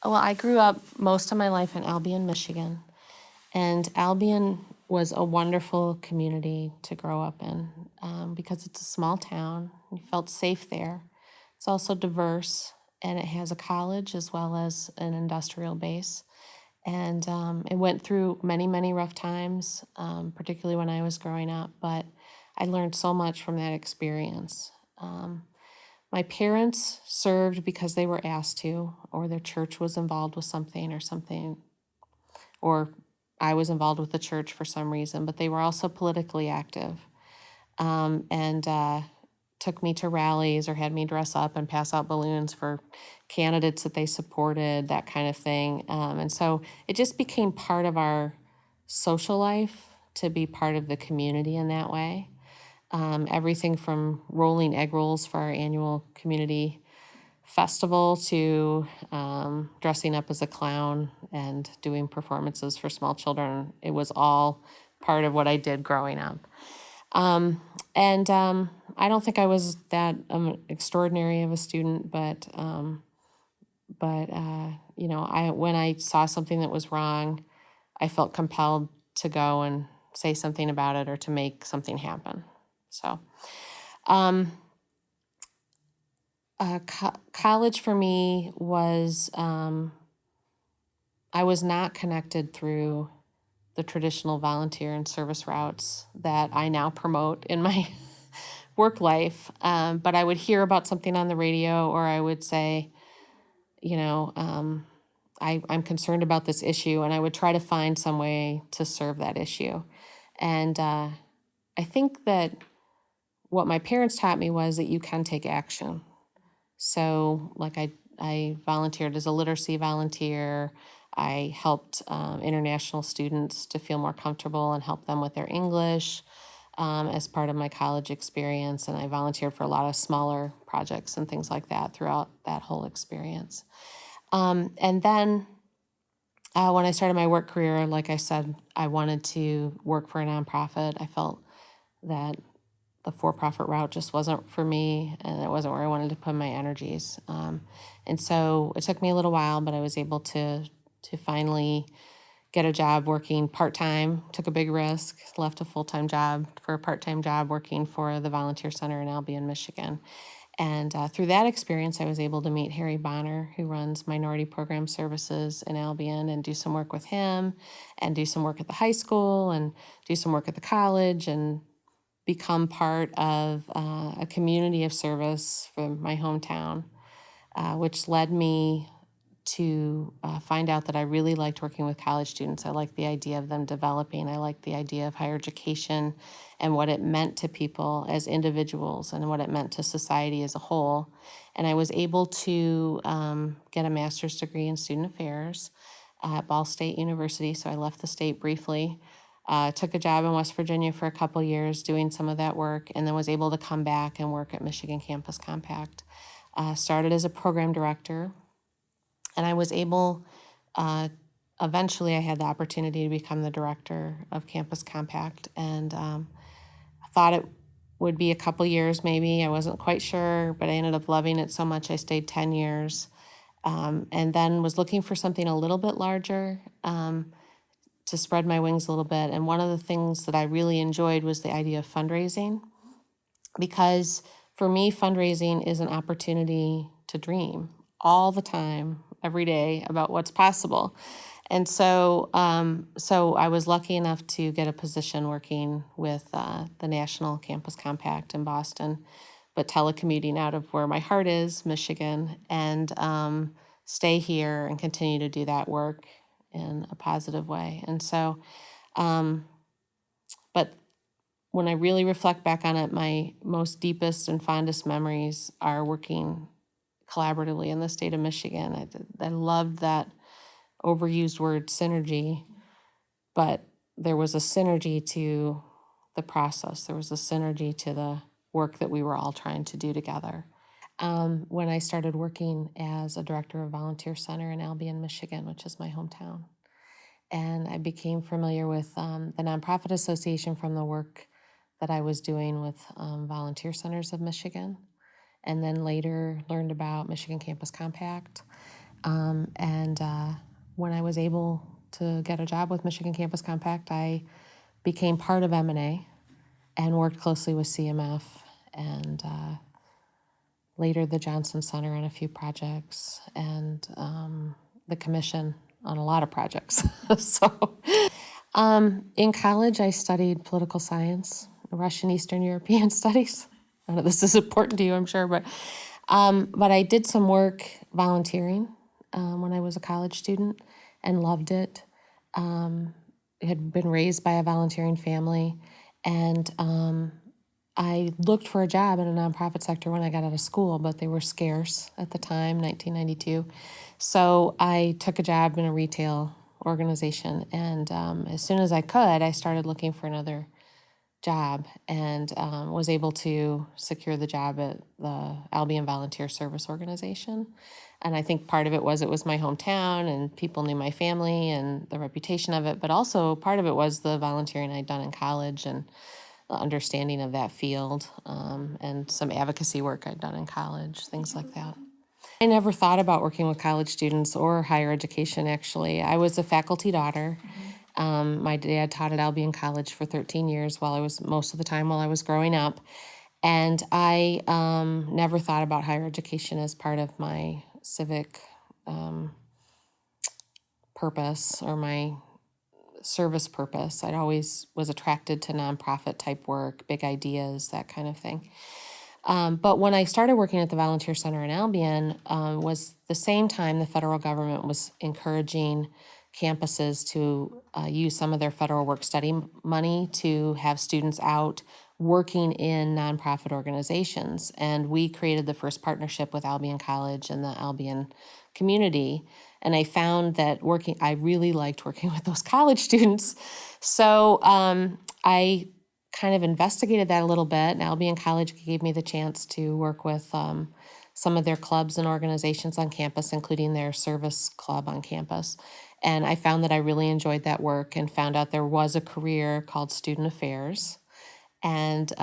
Well, I grew up most of my life in Albion, Michigan, and Albion was a wonderful community to grow up in because it's a small town. You felt safe there. It's also diverse, and it has a college as well as an industrial base. And it went through many, many rough times, particularly when I was growing up, but I learned so much from that experience. My parents served because they were asked to, or their church was involved with something, or I was involved with the church for some reason, but they were also politically active and took me to rallies or had me dress up and pass out balloons for candidates that they supported, that kind of thing. And so it just became part of our social life to be part of the community in that way. Everything from rolling egg rolls for our annual community festival to dressing up as a clown and doing performances for small children. It was all part of what I did growing up. And I don't think I was that extraordinary of a student, but you know, when I saw something that was wrong, I felt compelled to go and say something about it or to make something happen. So, college for me was, I was not connected through the traditional volunteer and service routes that I now promote in my work life. But I would hear about something on the radio, or I would say, you know, I'm concerned about this issue, and I would try to find some way to serve that issue. And I think that what my parents taught me was that you can take action. So, like, I volunteered as a literacy volunteer. I helped international students to feel more comfortable and help them with their English as part of my college experience. And I volunteered for a lot of smaller projects and things like that throughout that whole experience. And then when I started my work career, like I said, I wanted to work for a nonprofit. I felt that the for-profit route just wasn't for me, and it wasn't where I wanted to put my energies. And so it took me a little while, but I was able to finally get a job working part-time. Took a big risk, left a full-time job for a part-time job working for the Volunteer Center in Albion, Michigan. And through that experience, I was able to meet Harry Bonner, who runs Minority Program Services in Albion, and do some work with him, and do some work at the high school, and do some work at the college, and become part of a community of service for my hometown, which led me to find out that I really liked working with college students. I liked the idea of them developing. I liked the idea of higher education and what it meant to people as individuals and what it meant to society as a whole. And I was able to get a master's degree in student affairs at Ball State University, so I left the state briefly. Took a job in West Virginia for a couple years doing some of that work, and then was able to come back and work at Michigan Campus Compact. Started as a program director, and I was able, eventually I had the opportunity to become the director of Campus Compact, and I thought it would be a couple years maybe. I wasn't quite sure, but I ended up loving it so much I stayed 10 years, and then was looking for something a little bit larger, to spread my wings a little bit. And one of the things that I really enjoyed was the idea of fundraising, because for me, fundraising is an opportunity to dream all the time, every day, about what's possible. And so I was lucky enough to get a position working with the National Campus Compact in Boston, but telecommuting out of where my heart is, Michigan, and stay here and continue to do that work in a positive way. And so, but when I really reflect back on it, my most deepest and fondest memories are working collaboratively in the state of Michigan. I loved that overused word synergy, but there was a synergy to the process. There was a synergy to the work that we were all trying to do together. When I started working as a director of Volunteer Center in Albion, Michigan, which is my hometown. And I became familiar with the nonprofit association from the work that I was doing with Volunteer Centers of Michigan, and then later learned about Michigan Campus Compact. And when I was able to get a job with Michigan Campus Compact, I became part of M&A and worked closely with CMF and later the Johnson Center on a few projects and the commission on a lot of projects. So in college, I studied political science, Russian Eastern European studies. I know this is important to you, I'm sure, but I did some work volunteering when I was a college student and loved it. Had been raised by a volunteering family, and I looked for a job in a nonprofit sector when I got out of school, but they were scarce at the time, 1992. So I took a job in a retail organization, and as soon as I could, I started looking for another job and was able to secure the job at the Albion Volunteer Service Organization. And I think part of it was my hometown and people knew my family and the reputation of it, but also part of it was the volunteering I'd done in college and the understanding of that field and some advocacy work I'd done in college, things like that. I never thought about working with college students or higher education, actually. I was a faculty daughter. My dad taught at Albion College for 13 years most of the time while I was growing up. And I never thought about higher education as part of my civic purpose or my service purpose. I always was attracted to nonprofit type work, big ideas, that kind of thing. But when I started working at the Volunteer Center in Albion, was the same time the federal government was encouraging campuses to use some of their federal work study money to have students out working in nonprofit organizations. And we created the first partnership with Albion College and the Albion community. And I found that I really liked working with those college students. So I kind of investigated that a little bit, and Albion College gave me the chance to work with some of their clubs and organizations on campus, including their service club on campus. And I found that I really enjoyed that work and found out there was a career called Student Affairs, and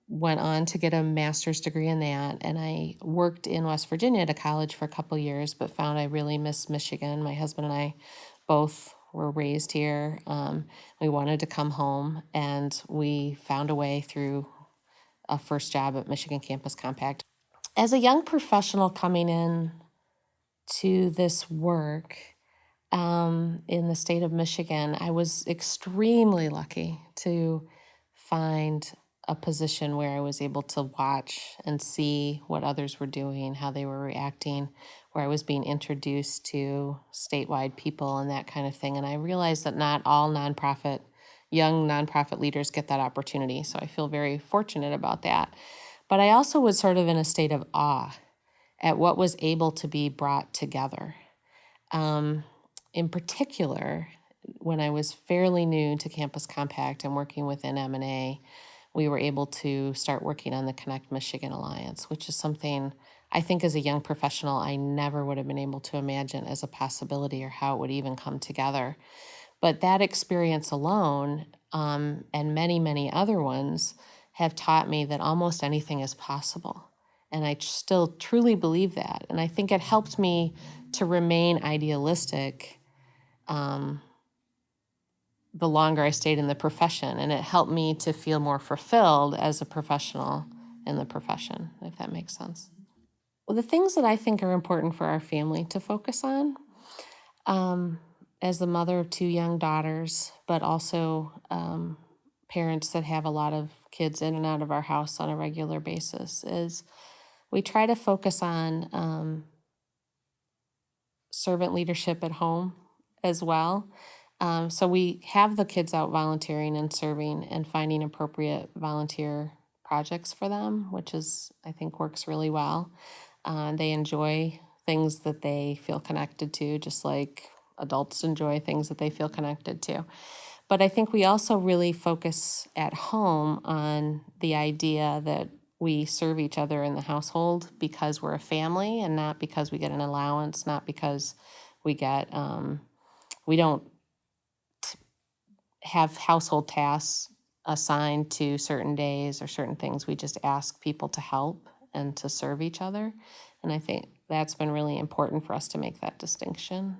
went on to get a master's degree in that. And I worked in West Virginia at a college for a couple years, but found I really missed Michigan. My husband and I both were raised here. We wanted to come home, and we found a way through a first job at Michigan Campus Compact. As a young professional coming in to this work in the state of Michigan, I was extremely lucky to find a position where I was able to watch and see what others were doing, how they were reacting, where I was being introduced to statewide people and that kind of thing. And I realized that not all young nonprofit leaders get that opportunity. So I feel very fortunate about that. But I also was sort of in a state of awe at what was able to be brought together. In particular, when I was fairly new to Campus Compact and working within M&A, we were able to start working on the Connect Michigan Alliance, which is something I think as a young professional I never would have been able to imagine as a possibility or how it would even come together. But that experience alone, and many, many other ones, have taught me that almost anything is possible. And I still truly believe that. And I think it helped me to remain idealistic the longer I stayed in the profession, and it helped me to feel more fulfilled as a professional in the profession, if that makes sense. Well, the things that I think are important for our family to focus on, as the mother of two young daughters, but also parents that have a lot of kids in and out of our house on a regular basis, is we try to focus on servant leadership at home as well. So we have the kids out volunteering and serving and finding appropriate volunteer projects for them, which I think works really well. They enjoy things that they feel connected to, just like adults enjoy things that they feel connected to. But I think we also really focus at home on the idea that we serve each other in the household because we're a family and not because we get an allowance, not because we don't have household tasks assigned to certain days or certain things. We just ask people to help and to serve each other. And I think that's been really important for us to make that distinction.